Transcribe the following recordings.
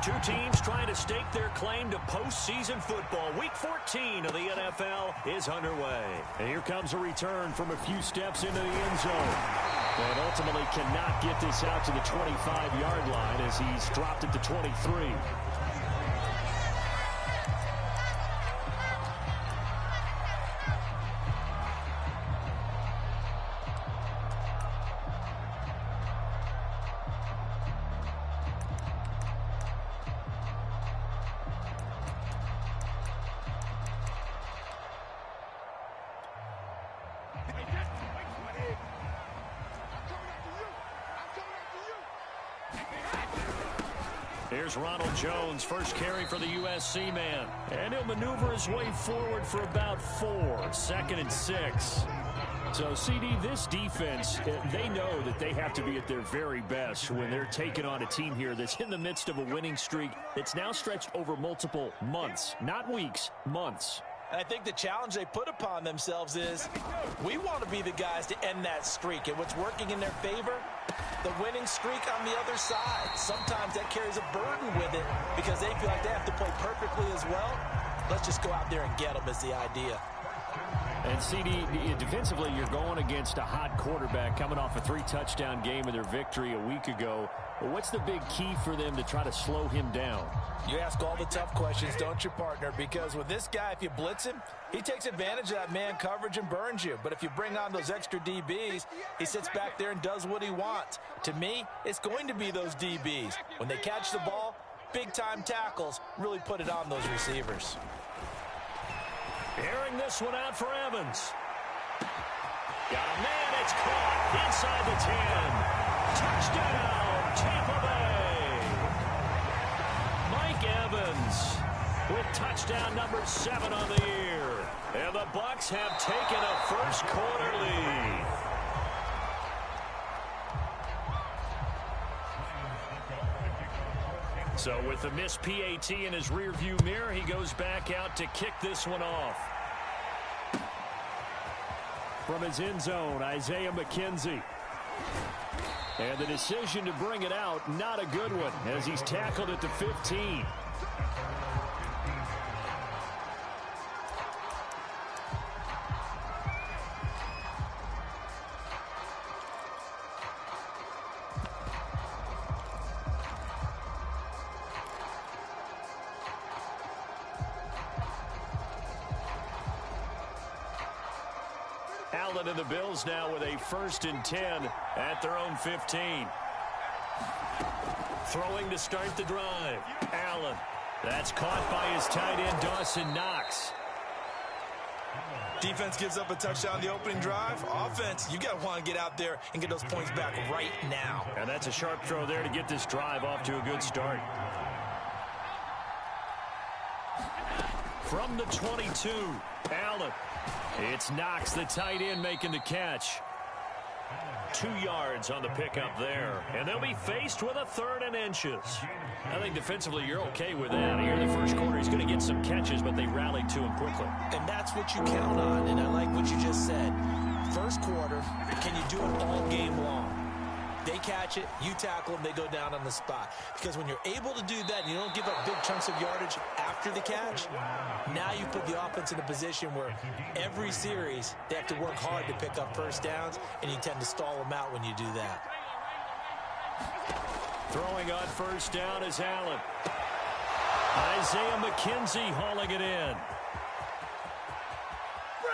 Two teams trying to stake their claim to postseason football. Week 14 of the NFL is underway. And here comes a return from a few steps into the end zone. And ultimately cannot get this out to the 25-yard line as he's dropped at the 23. Here's Ronald Jones, first carry for the USC man. And he'll maneuver his way forward for about 4, 2nd and 6. So, CD, this defense, they know that they have to be at their very best when they're taking on a team here that's in the midst of a winning streak that's now stretched over multiple months, not weeks, months. And I think the challenge they put upon themselves is we want to be the guys to end that streak. And what's working in their favor? The winning streak on the other side. Sometimes that carries a burden with it because they feel like they have to play perfectly as well. Let's just go out there and get them is the idea. And, CD, defensively, you're going against a hot quarterback coming off a 3-touchdown game of their victory a week ago. But what's the big key for them to try to slow him down? You ask all the tough questions, don't you, partner? Because with this guy, if you blitz him, he takes advantage of that man coverage and burns you. But if you bring on those extra DBs, he sits back there and does what he wants. To me, it's going to be those DBs. When they catch the ball, big-time tackles really put it on those receivers. Airing this one out for Evans. Got a man, it's caught inside the 10. Touchdown, Tampa Bay. Mike Evans with touchdown number 7 on the year. And the Bucs have taken a first quarter lead. So with the missed PAT in his rearview mirror, he goes back out to kick this one off. From his end zone, Isaiah McKenzie. And the decision to bring it out, not a good one, as he's tackled at the 15. Allen and the Bills now with a 1st and 10 at their own 15. Throwing to start the drive. Allen. That's caught by his tight end, Dawson Knox. Defense gives up a touchdown on the opening drive. Offense, you got to want to get out there and get those points back right now. And that's a sharp throw there to get this drive off to a good start. From the 22, Allen. It's Knox, the tight end, making the catch. 2 yards on the pickup there. And they'll be faced with a 3rd and inches. I think defensively you're okay with that. Here in the first quarter, he's going to get some catches, but they rallied to him quickly. And that's what you count on, and I like what you just said. First quarter, can you do it all game long? They catch it, you tackle them, they go down on the spot. Because when you're able to do that and you don't give up big chunks of yardage after the catch, now you put the offense in a position where every series they have to work hard to pick up first downs, and you tend to stall them out when you do that. Throwing on first down is Allen. Isaiah McKenzie hauling it in.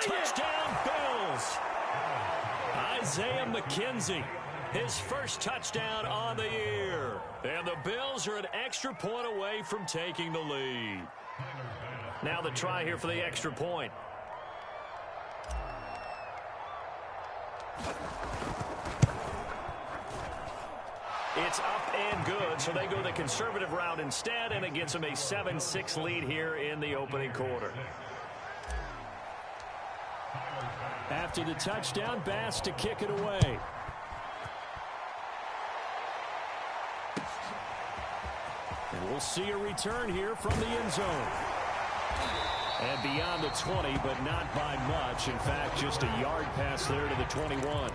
Touchdown, Bills. Isaiah McKenzie. His first touchdown on the year. And the Bills are an extra point away from taking the lead. Now the try here for the extra point. It's up and good, so they go the conservative route instead, and it gives them a 7-6 lead here in the opening quarter. After the touchdown, Bass to kick it away. And we'll see a return here from the end zone. And beyond the 20, but not by much. In fact, just a yard pass there to the 21.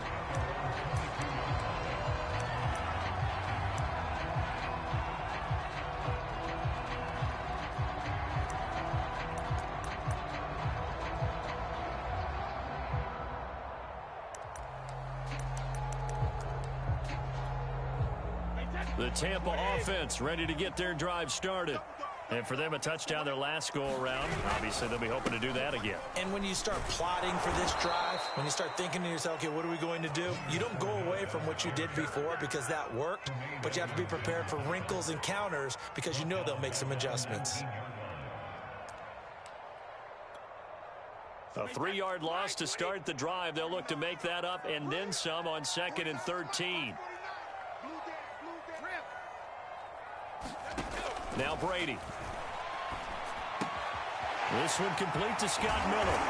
The Tampa offense ready to get their drive started. And for them, a touchdown their last go-around. Obviously, they'll be hoping to do that again. And when you start plotting for this drive, when you start thinking to yourself, okay, what are we going to do? You don't go away from what you did before because that worked, but you have to be prepared for wrinkles and counters because you know they'll make some adjustments. A 3-yard loss to start the drive. They'll look to make that up and then some on 2nd and 13. Now Brady. This one complete to Scott Miller.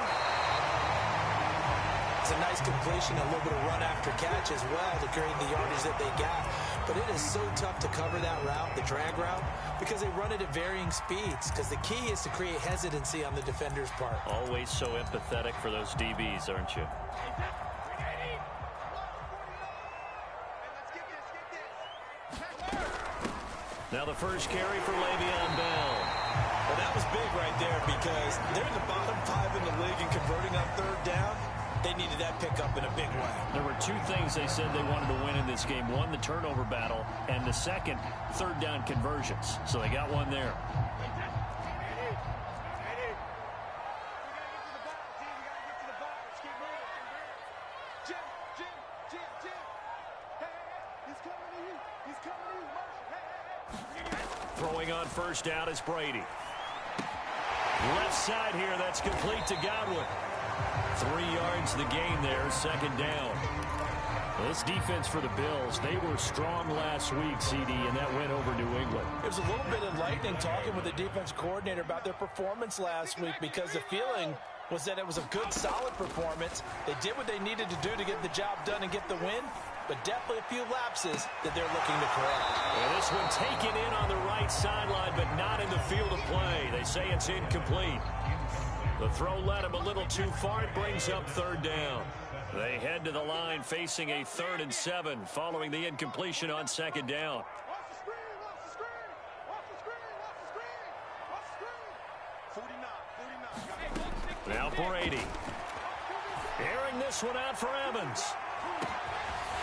It's a nice completion, a little bit of run after catch as well to create the yardage that they got. But it is so tough to cover that route, the drag route, because they run it at varying speeds. Because the key is to create hesitancy on the defender's part. Always so empathetic for those DBs, aren't you? Now the first carry for Le'Veon Bell. Well, that was big right there because they're in the bottom 5 in the league and converting on 3rd down. They needed that pickup in a big way. There were 2 things they said they wanted to win in this game. One, the turnover battle, and the second, 3rd down conversions. So they got one there. Throwing on first down is Brady. Left side here, that's complete to Godwin. 3 yards the gain there, 2nd down. This defense for the Bills, they were strong last week, CD, and that went over New England. It was a little bit enlightening talking with the defense coordinator about their performance last week because the feeling was that it was a good, solid performance. They did what they needed to do to get the job done and get the win, but definitely a few lapses that they're looking to correct. And this one taken in on the right sideline, but not in the field of play. They say it's incomplete. The throw led him a little too far. It brings up 3rd down. They head to the line facing a 3rd and 7 following the incompletion on 2nd down. Now Brady. Airing this one out for Evans.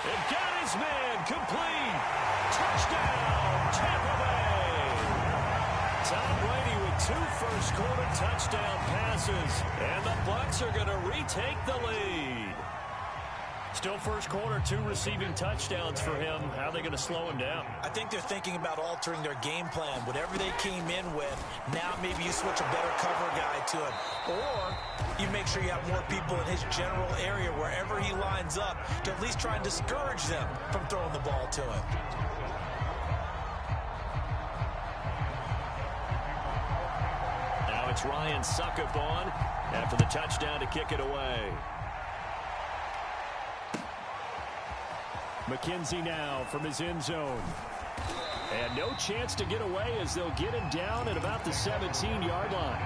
It got his man complete. Touchdown, Tampa Bay. Tom Brady with 2 first-quarter touchdown passes. And the Bucs are going to retake the lead. Still first quarter, 2 receiving touchdowns for him. How are they going to slow him down? I think they're thinking about altering their game plan. Whatever they came in with, now maybe you switch a better cover guy to him. Or you make sure you have more people in his general area wherever he lines up to at least try and discourage them from throwing the ball to him. Now it's Ryan Suckup on after the touchdown to kick it away. McKenzie now from his end zone. And no chance to get away as they'll get him down at about the 17-yard line.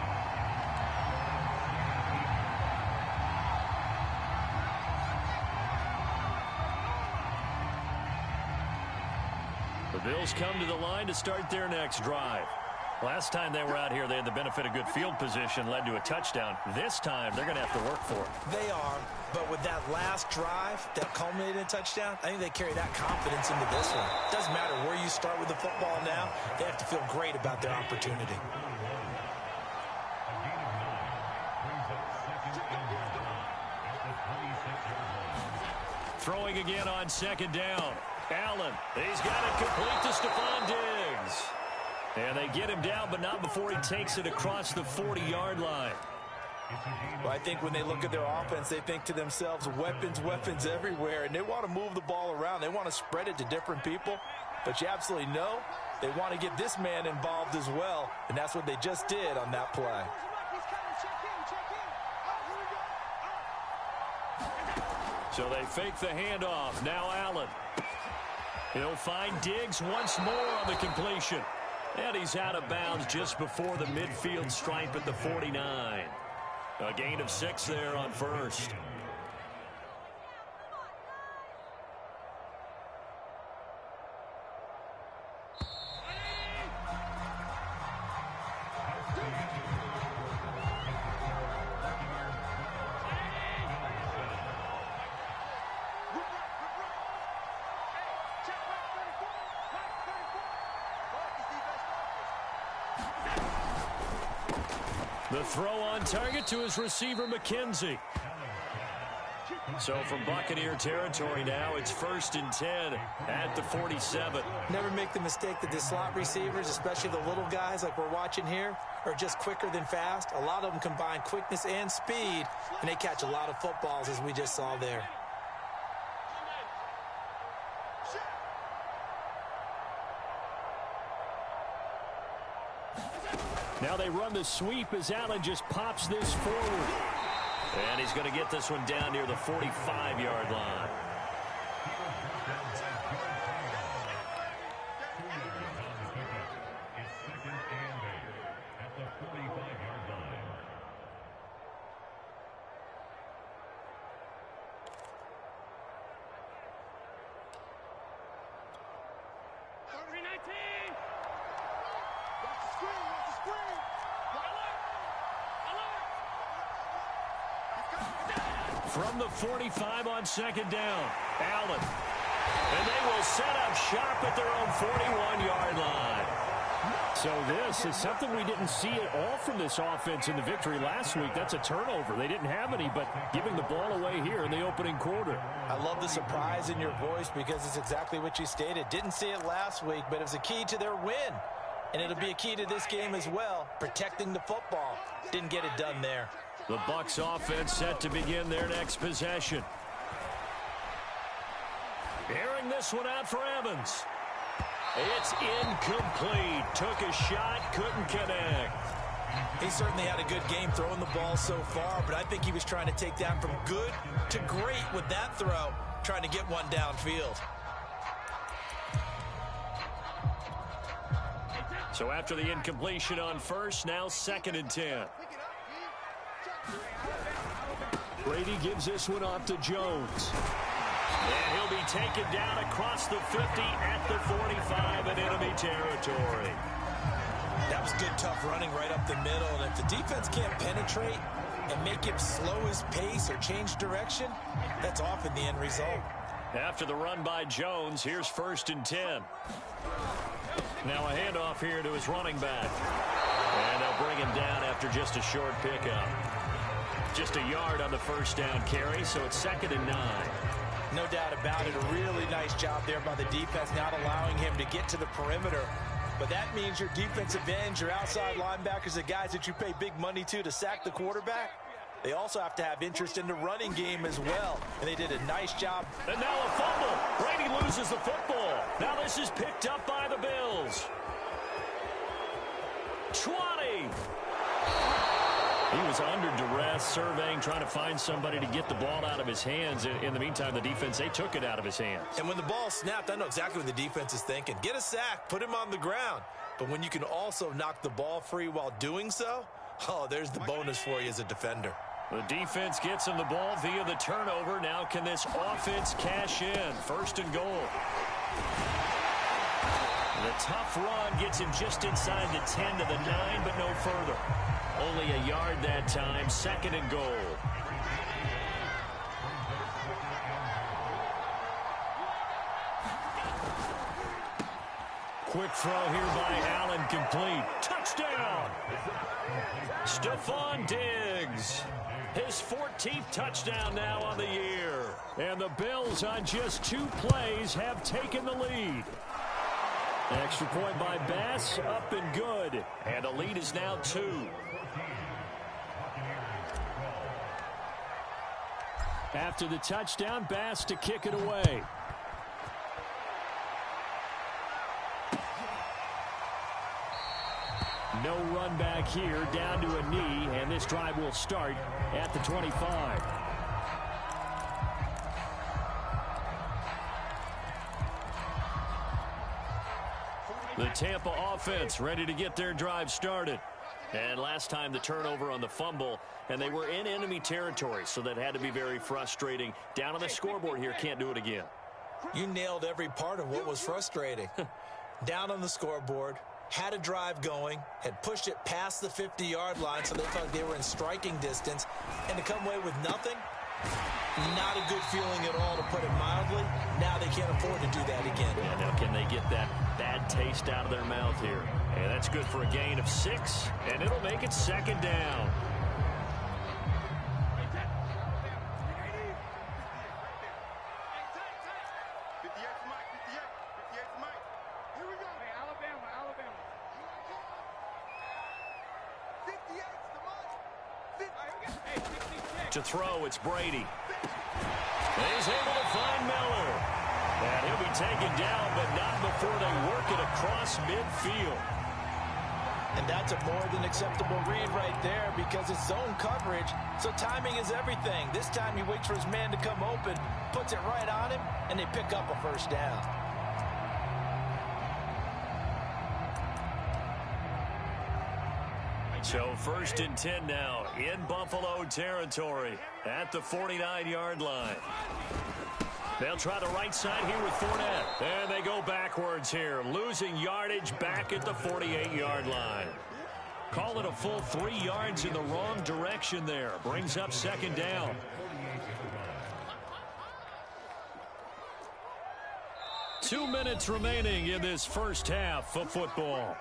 The Bills come to the line to start their next drive. Last time they were out here, they had the benefit of good field position, led to a touchdown. This time, they're going to have to work for it. They are, but with that last drive that culminated in a touchdown, I think they carry that confidence into this one. Doesn't matter where you start with the football now, they have to feel great about their opportunity. Throwing again on 2nd down. Allen, he's got it complete to Stephon Diggs. And they get him down, but not before he takes it across the 40-yard line. Well, I think when they look at their offense, they think to themselves, weapons, weapons everywhere, and they want to move the ball around. They want to spread it to different people, but you absolutely know they want to get this man involved as well, and that's what they just did on that play. So they fake the handoff. Now Allen. He'll find Diggs once more on the completion. And he's out of bounds just before the midfield stripe at the 49. A gain of 6 there on first. The throw on target to his receiver, McKenzie. So from Buccaneer territory now, it's 1st and 10 at the 47. Never make the mistake that the slot receivers, especially the little guys like we're watching here, are just quicker than fast. A lot of them combine quickness and speed, and they catch a lot of footballs, as we just saw there. Now they run the sweep as Allen just pops this forward. And he's going to get this one down near the 45-yard line. From the 45 on 2nd down, Allen. And they will set up shop at their own 41-yard line. So this is something we didn't see at all from this offense in the victory last week. That's a turnover. They didn't have any, but giving the ball away here in the opening quarter. I love the surprise in your voice because it's exactly what you stated. Didn't see it last week, but it was a key to their win. And it'll be a key to this game as well, protecting the football. Didn't get it done there. The Bucs offense set to begin their next possession. Airing this one out for Evans. It's incomplete. Took a shot, couldn't connect. He certainly had a good game throwing the ball so far, but I think he was trying to take that from good to great with that throw, trying to get one downfield. So after the incompletion on first, now 2nd and 10. Brady gives this one off to Jones. And he'll be taken down across the 50 at the 45 in enemy territory. That was good, tough running right up the middle. And if the defense can't penetrate and make him slow his pace or change direction, that's often the end result. After the run by Jones, here's 1st and 10. Now a handoff here to his running back. And they'll bring him down after just a short pickup. Just a yard on the first down carry, so it's 2nd and 9. No doubt about it. A really nice job there by the defense, not allowing him to get to the perimeter. But that means your defensive ends, your outside linebackers, the guys that you pay big money to sack the quarterback, they also have to have interest in the running game as well. And they did a nice job. And now a fumble. Brady loses the football. Now this is picked up by the Bills. 20. He was under duress, surveying, trying to find somebody to get the ball out of his hands. In the meantime, the defense, they took it out of his hands. And when the ball snapped, I know exactly what the defense is thinking. Get a sack, put him on the ground. But when you can also knock the ball free while doing so, oh, there's the bonus for you as a defender. The defense gets him the ball via the turnover. Now can this offense cash in? 1st and goal. The tough run gets him just inside the 10 to the 9, but no further. Only a yard that time, 2nd and goal. Quick throw here by Allen, complete. Touchdown! Stephon Diggs. His 14th touchdown now on the year. And the Bills on just 2 plays have taken the lead. Extra point by Bass, up and good. And the lead is now 2. After the touchdown, Bass to kick it away. No run back here, down to a knee, and this drive will start at the 25. The Tampa offense ready to get their drive started. And last time the turnover on the fumble, and they were in enemy territory, so that had to be very frustrating. Down on the scoreboard here, can't do it again. You nailed every part of what was frustrating. Down on the scoreboard, had a drive going, had pushed it past the 50-yard line, so they felt they were in striking distance, and to come away with nothing, not a good feeling at all, to put it mildly. Now they can't afford to do that again. Yeah, now can they get that bad taste out of their mouth here. And that's good for a gain of 6, and it'll make it second down. To throw, it's Brady. He's able to find Miller. And he'll be taken down, but not before they work it across midfield. And that's a more than acceptable read right there because it's zone coverage, so timing is everything. This time he waits for his man to come open, puts it right on him, and they pick up a first down. So 1st and 10 now in Buffalo territory at the 49-yard line. They'll try the right side here with Fournette. And they go backwards here, losing yardage back at the 48-yard line. Call it a full 3 yards in the wrong direction there. Brings up second down. Two minutes remaining in this first half of football.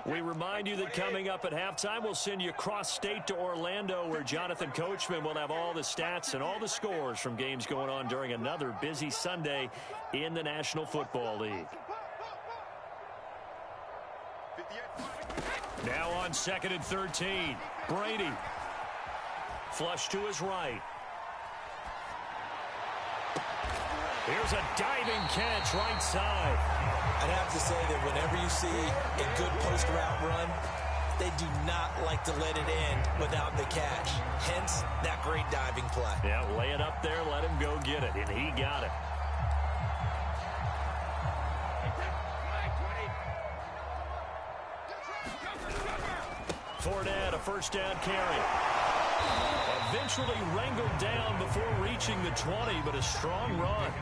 We remind you that coming up at halftime, we'll send you cross-state to Orlando, where Jonathan Coachman will have all the stats and all the scores from games going on during another busy Sunday in the National Football League. Now on 2nd and 13, Brady. Flush to his right. Here's a diving catch right side. I'd have to say that whenever you see a good post route run, they do not like to let it in without the catch. Hence, that great diving play. Yeah, lay it up there, let him go get it, and he got it. Fournette, a first down carry. Eventually wrangled down before reaching the 20, but a strong run.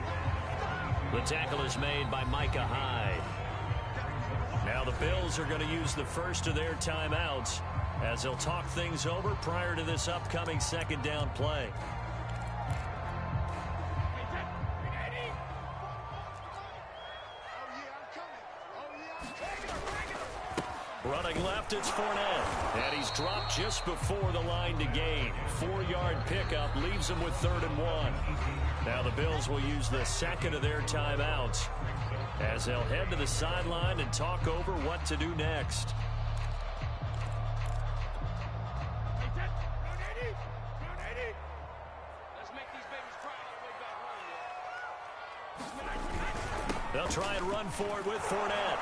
The tackle is made by Micah Hyde. Now the Bills are going to use the first of their timeouts as they'll talk things over prior to this upcoming second down play. Running left, it's Fournette. And he's dropped just before the line to gain. 4-yard pickup leaves him with 3rd and 1. Now the Bills will use the second of their timeouts as they'll head to the sideline and talk over what to do next. They'll try and run for it with Fournette.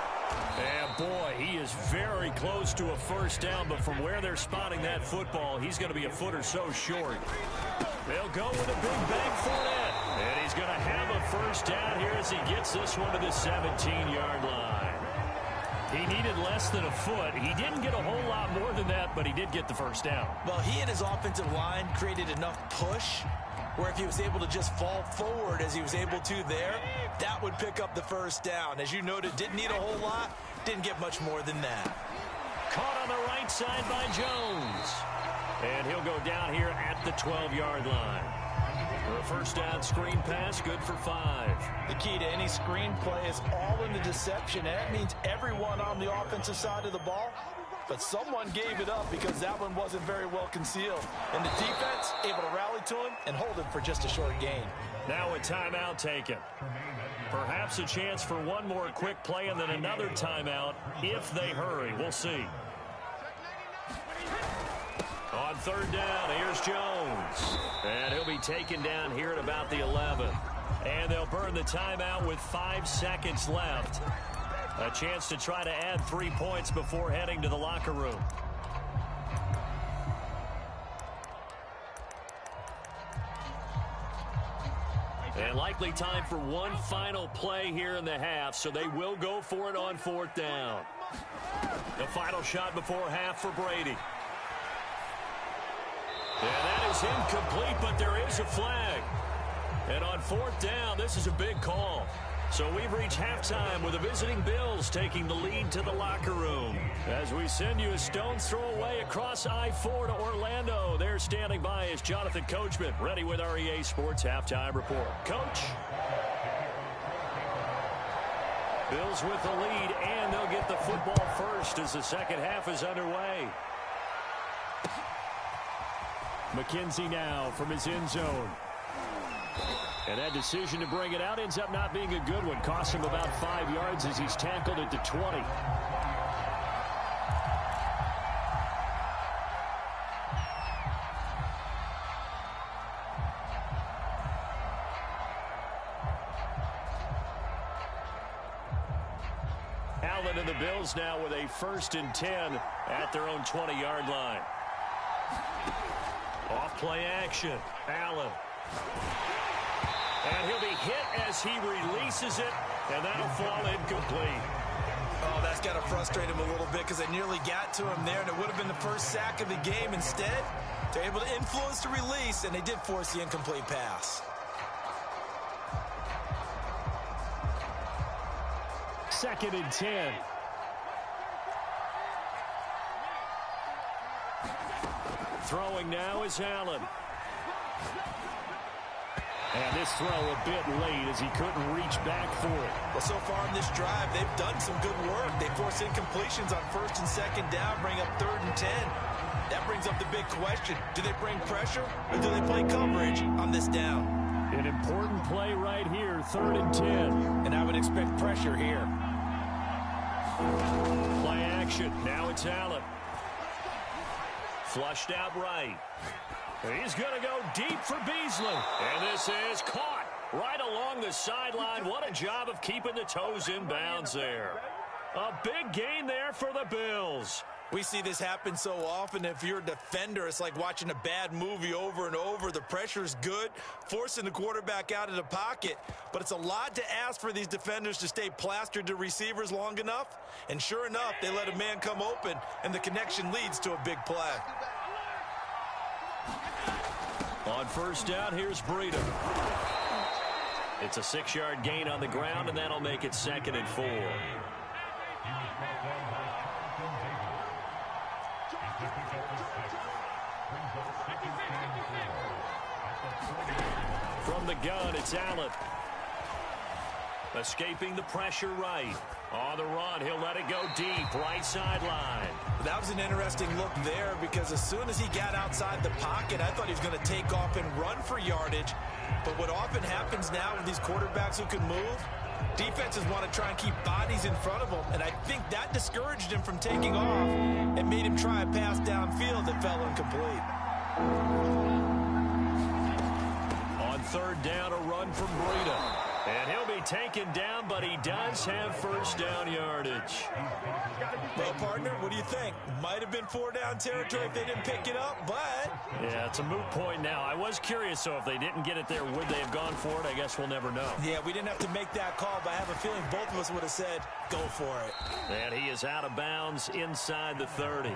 And boy, he is very close to a first down, but from where they're spotting that football, he's going to be a foot or so short. They'll go with a big bang Fournette. And he's going to have a first down here as he gets this one to the 17-yard line. He needed less than a foot. He didn't get a whole lot more than that, but he did get the first down. Well, he and his offensive line created enough push where if he was able to just fall forward as he was able to there, that would pick up the first down. As you noted, didn't need a whole lot, didn't get much more than that. Caught on the right side by Jones. And he'll go down here at the 12-yard line. For a first down screen pass, good for 5. The key to any screen play is all in the deception. And that means everyone on the offensive side of the ball. But someone gave it up because that one wasn't very well concealed. And the defense able to rally to him and hold him for just a short gain. Now a timeout taken. Perhaps a chance for one more quick play and then another timeout if they hurry. We'll see. On 3rd down, here's Jones. And he'll be taken down here at about the 11. And they'll burn the timeout with 5 seconds left. A chance to try to add 3 points before heading to the locker room. And likely time for one final play here in the half, so they will go for it on 4th down. The final shot before half for Brady. And that is incomplete, but there is a flag. And on 4th down, this is a big call. So we've reached halftime with the visiting Bills taking the lead to the locker room. As we send you a stone's throw away across I-4 to Orlando. There standing by is Jonathan Coachman, ready with our EA Sports Halftime Report. Coach. Bills with the lead, and they'll get the football first as the second half is underway. McKenzie now from his end zone. And that decision to bring it out ends up not being a good one. Cost him about 5 yards as he's tackled at the 20. Allen and the Bills now with a 1st and 10 at their own 20-yard line. Off play action. Allen. And he'll be hit as he releases it, and that'll fall incomplete. Oh, that's got to frustrate him a little bit because they nearly got to him there, and it would have been the first sack of the game. Instead, they're able to influence the release, and they did force the incomplete pass. 2nd and 10. Throwing now is Allen. And this throw a bit late as he couldn't reach back for it. Well, so far in this drive, they've done some good work. They force incompletions on 1st and 2nd down, bring up 3rd and 10. That brings up the big question. Do they bring pressure or do they play coverage on this down? An important play right here, 3rd and 10. And I would expect pressure here. Play action. Now it's Allen. Flushed out right. He's going to go deep for Beasley. And this is caught right along the sideline. What a job of keeping the toes in bounds there. A big gain there for the Bills. We see this happen so often. If you're a defender, it's like watching a bad movie over and over. The pressure's good, forcing the quarterback out of the pocket. But it's a lot to ask for these defenders to stay plastered to receivers long enough. And sure enough, they let a man come open, and the connection leads to a big play. On 1st down, here's Breida. It's a 6-yard gain on the ground, and that'll make it 2nd and 4. From the gun, it's Allen. Escaping the pressure right. On the run, he'll let it go deep, right sideline. That was an interesting look there because as soon as he got outside the pocket, I thought he was going to take off and run for yardage. But what often happens now with these quarterbacks who can move, defenses want to try and keep bodies in front of them, and I think that discouraged him from taking off and made him try a pass downfield that fell incomplete. On 3rd down, a run from Breida. And he'll be taken down, but he does have 1st down yardage. Well, partner, what do you think? Might have been 4-down territory if they didn't pick it up, but... Yeah, it's a moot point now. I was curious, so if they didn't get it there, would they have gone for it? I guess we'll never know. Yeah, we didn't have to make that call, but I have a feeling both of us would have said, go for it. And he is out of bounds inside the 30.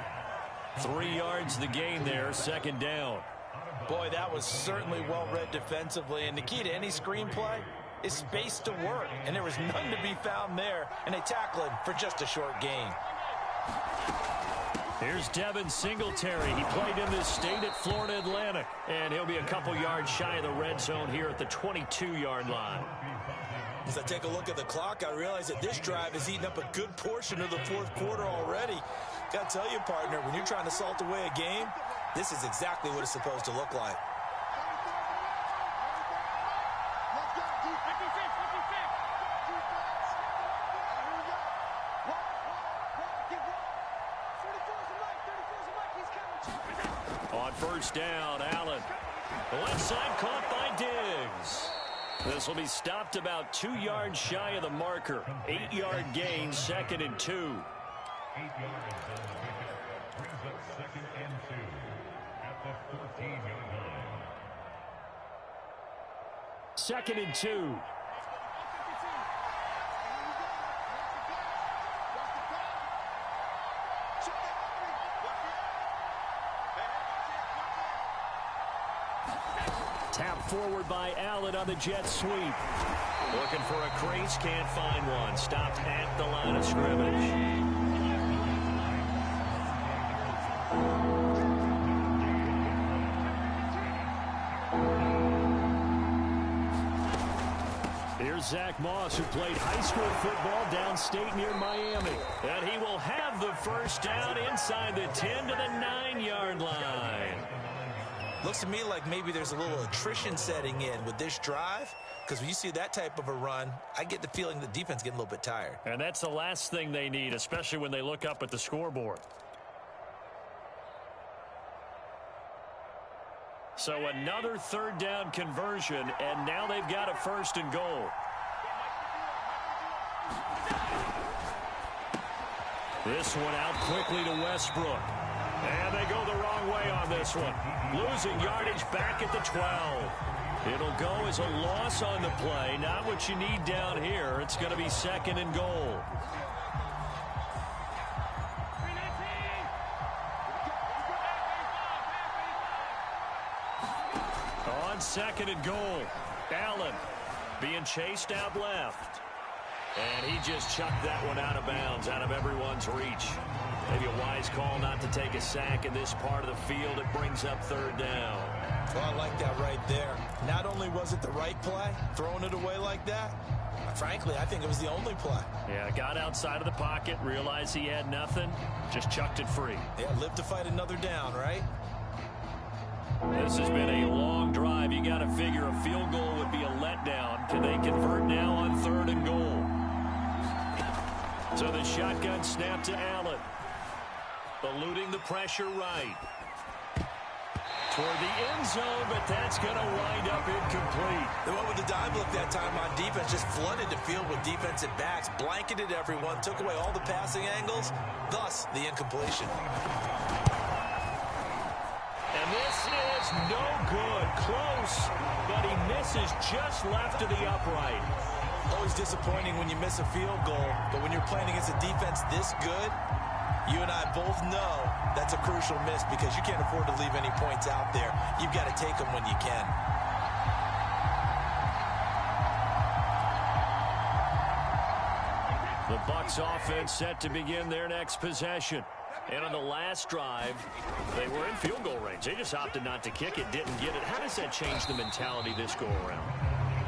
3 yards the gain there, 2nd down. Boy, that was certainly well-read defensively, and the key to any screenplay is space to work, and there was none to be found there, and they tackle him for just a short gain. Here's Devin Singletary. He played in this state at Florida Atlantic, and he'll be a couple yards shy of the red zone here at the 22-yard line. As I take a look at the clock, I realize that this drive has eaten up a good portion of the 4th quarter already. Got to tell you, partner, when you're trying to salt away a game, this is exactly what it's supposed to look like. On 1st down, Allen. The left side caught by Diggs. This will be stopped about 2 yards shy of the marker. 8-yard gain, 2nd and 2. 8 yards brings up 2nd and 2 at the 14-yard line. 2nd and 2. Tap forward by Allen on the jet sweep. Looking for a crease, can't find one. Stopped at the line of scrimmage. Here's Zach Moss, who played high school football downstate near Miami. And he will have the first down inside the 10 to the 9-yard line. Looks to me like maybe there's a little attrition setting in with this drive, because when you see that type of a run, I get the feeling the defense getting a little bit tired. And that's the last thing they need, especially when they look up at the scoreboard. So another third down conversion, and now they've got a first and goal. This one out quickly to Westbrook. And they go the wrong way on this one. Losing yardage back at the 12. It'll go as a loss on the play. Not what you need down here. It's going to be second and goal. On second and goal, Allen being chased out left. And he just chucked that one out of bounds, out of everyone's reach. Maybe a wise call not to take a sack in this part of the field. It brings up third down. Well, I like that right there. Not only was it the right play, throwing it away like that, frankly, I think it was the only play. Yeah, got outside of the pocket, realized he had nothing, just chucked it free. Yeah, live to fight another down, right? This has been a long drive. You got to figure a field goal would be a letdown. Can they convert now on third and goal? So the shotgun snap to Allen. Eluding the pressure right. Toward the end zone, but that's going to wind up incomplete. They went with the dive look that time on defense, just flooded the field with defensive backs, blanketed everyone, took away all the passing angles, thus the incompletion. And this is no good. Close, but he misses just left of the upright. Always disappointing when you miss a field goal, but when you're playing against a defense this good, you and I both know that's a crucial miss because you can't afford to leave any points out there. You've got to take them when you can. The Bucs offense set to begin their next possession. And on the last drive, they were in field goal range. They just opted not to kick it, didn't get it. How does that change the mentality this go-around?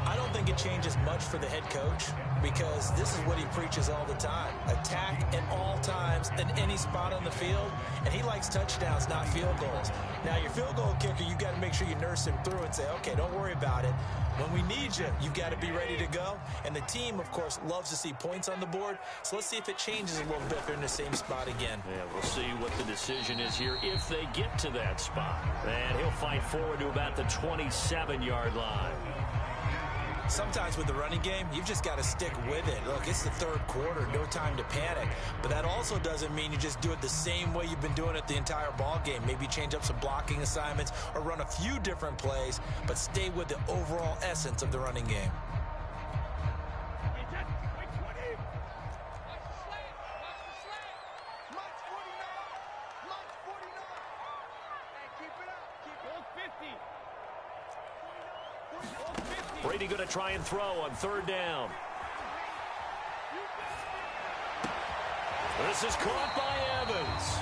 I don't think it changes much for the head coach because this is what he preaches all the time. Attack at all times in any spot on the field, and he likes touchdowns, not field goals. Now, your field goal kicker, you've got to make sure you nurse him through and say, okay, don't worry about it. When we need you, you've got to be ready to go. And the team, of course, loves to see points on the board. So let's see if it changes a little bit if they're in the same spot again. Yeah, we'll see what the decision is here if they get to that spot. And he'll fight forward to about the 27-yard line. Sometimes with the running game, you've just got to stick with it. Look, it's the third quarter, no time to panic. But that also doesn't mean you just do it the same way you've been doing it the entire ball game. Maybe change up some blocking assignments or run a few different plays, but stay with the overall essence of the running game. Brady going to try and throw on third down. This is caught by Evans.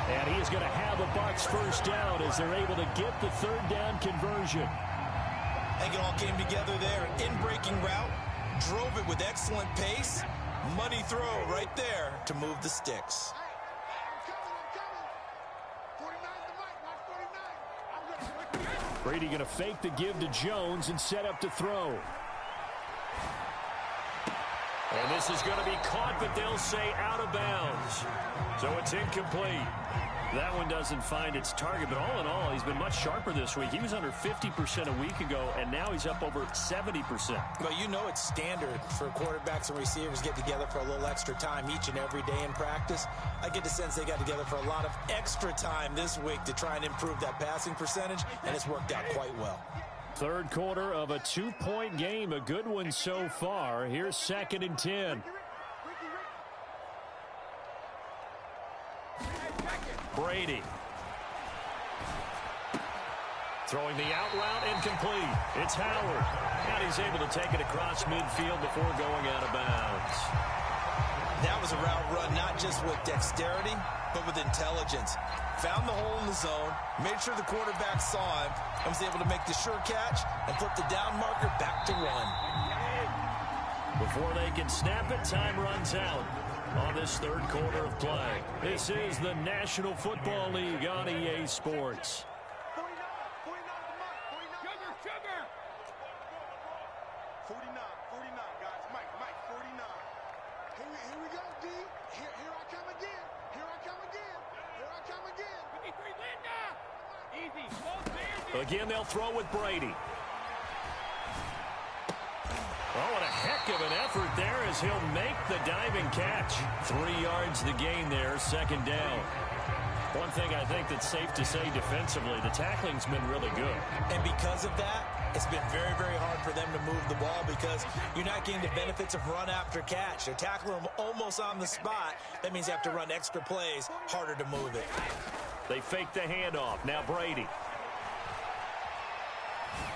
And he is going to have a Bucs first down as they're able to get the third down conversion. I think it all came together there. An in-breaking route, drove it with excellent pace. Money throw right there to move the sticks. Brady going to fake the give to Jones and set up to throw. And this is going to be caught, but they'll say out of bounds. So it's incomplete. That one doesn't find its target, but all in all, he's been much sharper this week. He was under 50% a week ago, and now he's up over 70%. Well, you know it's standard for quarterbacks and receivers get together for a little extra time each and every day in practice. I get the sense they got together for a lot of extra time this week to try and improve that passing percentage, and it's worked out quite well. Third quarter of a two-point game, a good one so far. Here's second and 10. Brady. Throwing the out route incomplete. It's Howard. And he's able to take it across midfield before going out of bounds. That was a route run not just with dexterity, but with intelligence. Found the hole in the zone, made sure the quarterback saw him, and was able to make the sure catch and flip the down marker back to run. Before they can snap it, time runs out on this third quarter of play. This is the National Football League on EA Sports. 49, guys. Mike, 49. Here we go, D. Here I come again. Here I come again. Easy. Again, they'll throw with Brady. Oh, what a heck of an effort there as he'll make the diving catch. 3 yards the gain there, second down. One thing I think that's safe to say defensively, the tackling's been really good. And because of that, it's been very, very hard for them to move the ball because you're not getting the benefits of run after catch. They're tackling them almost on the spot. That means they have to run extra plays, harder to move it. They fake the handoff. Now Brady.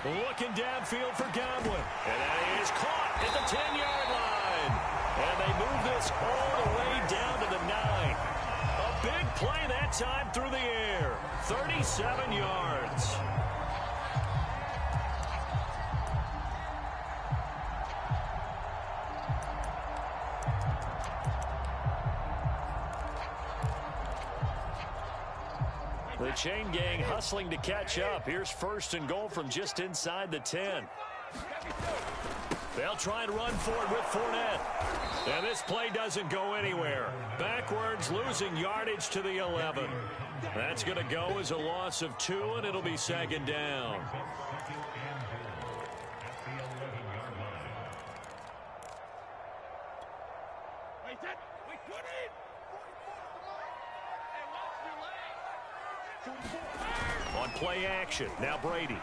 Looking downfield for Godwin. And that is caught at the 10-yard line. And they move this all the way down to the 9. A big play that time through the air. 37 yards. The chain gang hustling to catch up. Here's first and goal from just inside the 10. They'll try and run for it with Fournette. And this play doesn't go anywhere. Backwards, losing yardage to the 11. That's going to go as a loss of 2, and it'll be second down. On play action, now Brady.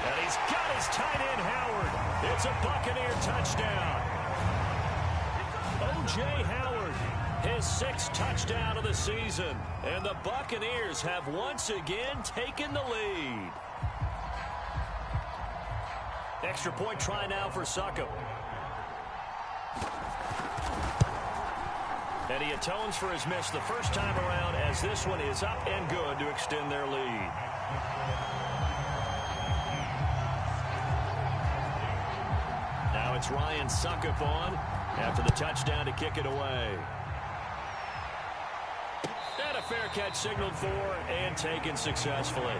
And he's got his tight end, Howard. It's a Buccaneer touchdown. O.J. Howard, his 6th touchdown of the season. And the Buccaneers have once again taken the lead. Extra point try now for Succop. And he atones for his miss the first time around as this one is up and good to extend their lead. Now it's Ryan Succop on after the touchdown to kick it away. And a fair catch signaled for and taken successfully.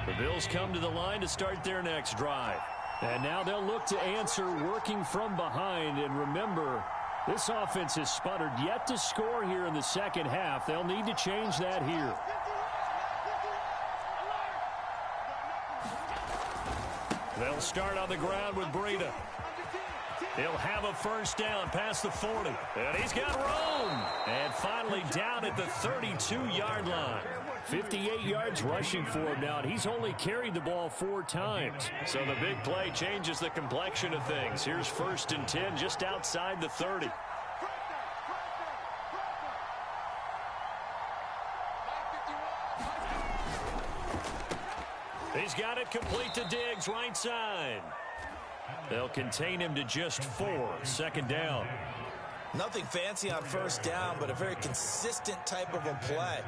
The Bills come to the line to start their next drive. And now they'll look to answer working from behind. And remember, this offense has sputtered yet to score here in the second half. They'll need to change that here. They'll start on the ground with Breida. He'll have a first down past the 40. And he's got room. And finally down at the 32-yard line. 58 yards rushing for him now, and he's only carried the ball 4 times. So the big play changes the complexion of things. Here's first and 10 just outside the 30. He's got it complete to Diggs, right side. They'll contain him to just 4, second down. Nothing fancy on first down, but a very consistent type of a play.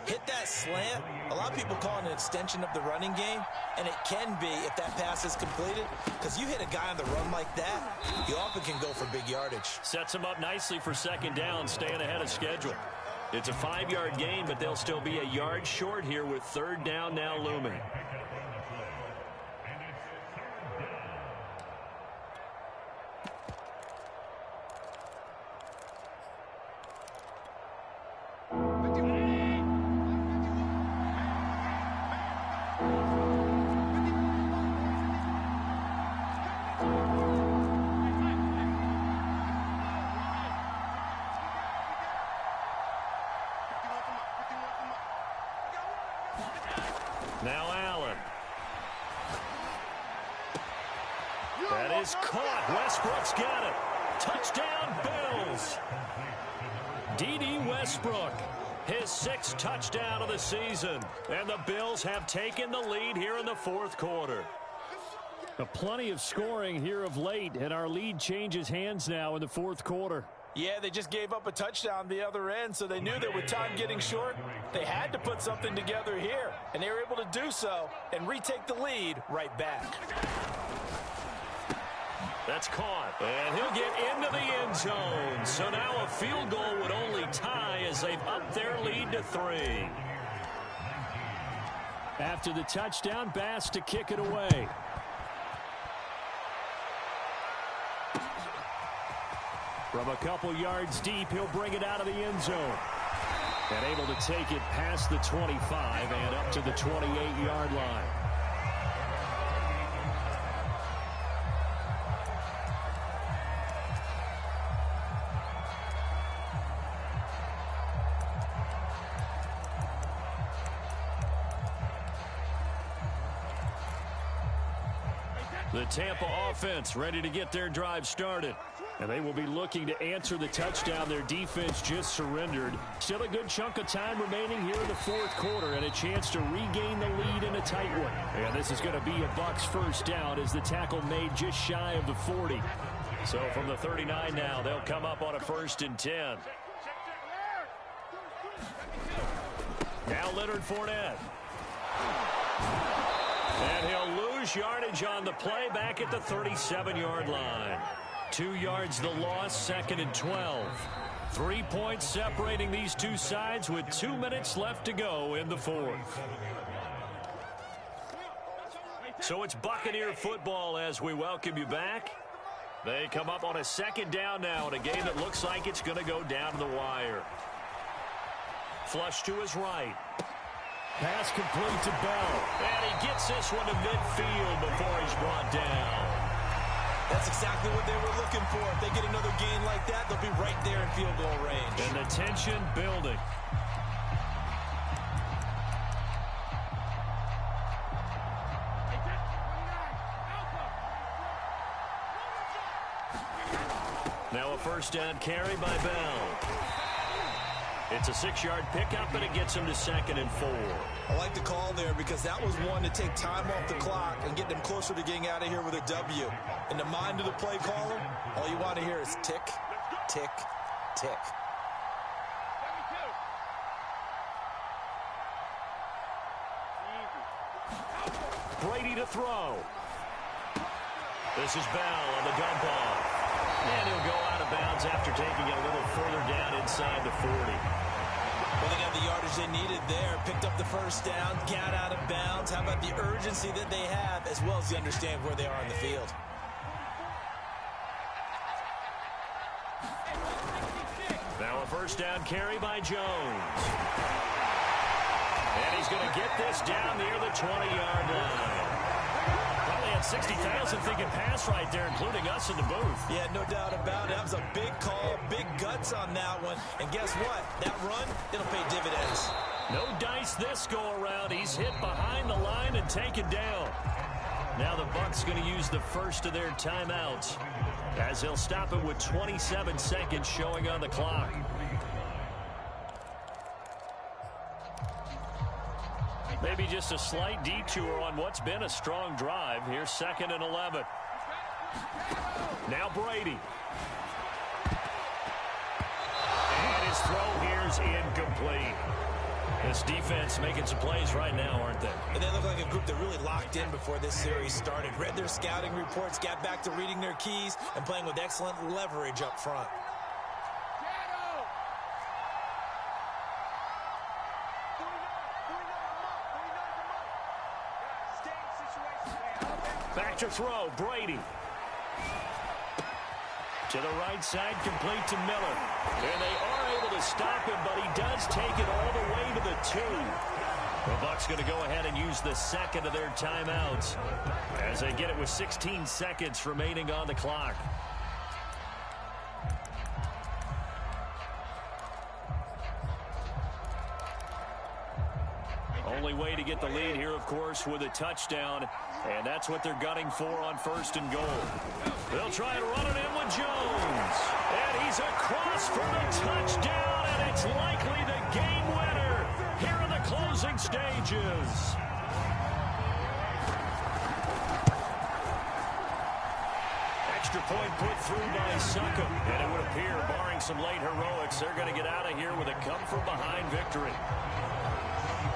Hit that slant. A lot of people call it an extension of the running game, and it can be if that pass is completed, because you hit a guy on the run like that, you often can go for big yardage. Sets him up nicely for second down, staying ahead of schedule. It's a 5-yard gain, but they'll still be a yard short here with third down now looming. Now Allen. That is caught. Westbrook's got it. Touchdown, Bills. D.D. Westbrook, his 6th touchdown of the season. And the Bills have taken the lead here in the 4th quarter. Plenty of scoring here of late, and our lead changes hands now in the 4th quarter. Yeah, they just gave up a touchdown the other end, so they knew that with time getting short, they had to put something together here. And they were able to do so and retake the lead right back. That's caught, and he'll get into the end zone. So now a field goal would only tie as they've upped their lead to 3. After the touchdown, Bass to kick it away. From a couple yards deep, he'll bring it out of the end zone. And able to take it past the 25 and up to the 28-yard line. The Tampa offense ready to get their drive started. And they will be looking to answer the touchdown their defense just surrendered. Still a good chunk of time remaining here in the 4th quarter and a chance to regain the lead in a tight one. And this is going to be a Bucs first down as the tackle made just shy of the 40. So from the 39 now, they'll come up on a 1st and 10. Now Leonard Fournette. And he'll lose yardage on the play back at the 37-yard line. 2 yards the loss, 2nd and 12. 3 points separating these two sides with 2 minutes left to go in the 4th. So it's Buccaneer football as we welcome you back. They come up on a 2nd down now in a game that looks like it's going to go down to the wire. Flush to his right. Pass complete to Bell. And he gets this one to midfield before he's brought down. That's exactly what they were looking for. If they get another gain like that, they'll be right there in field goal range. And the tension building. Now a 1st down carry by Bell. It's a 6-yard pickup, and it gets him to 2nd and 4. I like the call there because that was one to take time off the clock and get them closer to getting out of here with a W. In the mind of the play caller, all you want to hear is tick, tick, tick. Brady to throw. This is Bell on the dump off. And he'll go out of bounds after taking it a little further down inside the 40. Well, they got the yardage they needed there. Picked up the 1st down, got out of bounds. How about the urgency that they have as well as they understand where they are on the field? Now a 1st down carry by Jones. And he's going to get this down near the 20-yard line. Probably had 60,000 thinking pass right there, including us in the booth. Yeah, no doubt about it. That was a big call, big guts on that one. And guess what? That run, it'll pay dividends. No dice this go-around. He's hit behind the line and taken down. Now the Bucs going to use the first of their timeouts as they'll stop it with 27 seconds showing on the clock. Maybe just a slight detour on what's been a strong drive. Here's 2nd and 11. Now Brady. And his throw here's incomplete. This defense making some plays right now, aren't they? And they look like a group that really locked in before this series started. Read their scouting reports, got back to reading their keys, and playing with excellent leverage up front. Back to throw, Brady. To the right side, complete to Miller. And they are able to stop him, but he does take it all the way to the 2. The Bucs going to go ahead and use the 2nd of their timeouts as they get it with 16 seconds remaining on the clock. only way to get the lead here, of course, with a touchdown. And that's what they're gunning for on 1st and goal. They'll try and run it in with Jones. And he's across for the touchdown, and it's likely the game winner here in the closing stages. Extra point put through by Succop. And it would appear, barring some late heroics, they're going to get out of here with a come-from-behind victory.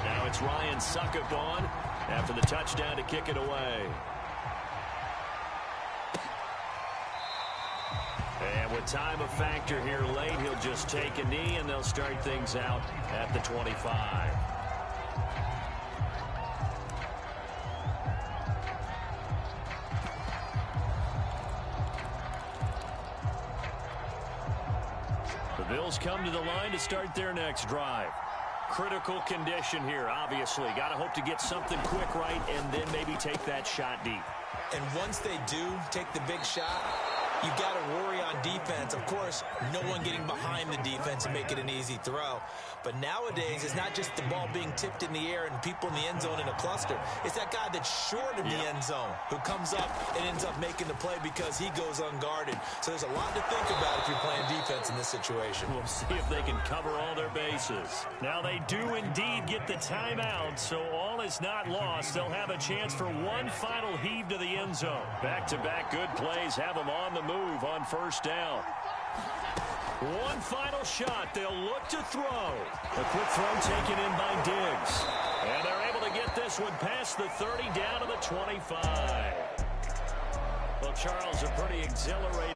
Now it's Ryan Succop on after the touchdown to kick it away. And with time a factor here late, he'll just take a knee, and they'll start things out at the 25. The Bills come to the line to start their next drive. Critical condition here, obviously. Got to hope to get something quick right and then maybe take that shot deep. And once they do take the big shot, you've got to worry on defense. Of course, no one getting behind the defense and make it an easy throw. But nowadays, it's not just the ball being tipped in the air and people in the end zone in a cluster. It's that guy that's short of the end zone who comes up and ends up making the play because he goes unguarded. So there's a lot to think about if you're playing defense in this situation. We'll see if they can cover all their bases. Now they do indeed get the timeout, so all is not lost. They'll have a chance for one final heave to the end zone. Back-to-back good plays have them on the move on 1st down. One final shot. They'll look to throw. A quick throw taken in by Diggs. And they're able to get this one past the 30 down to the 25. Well, Charles, a pretty exhilarating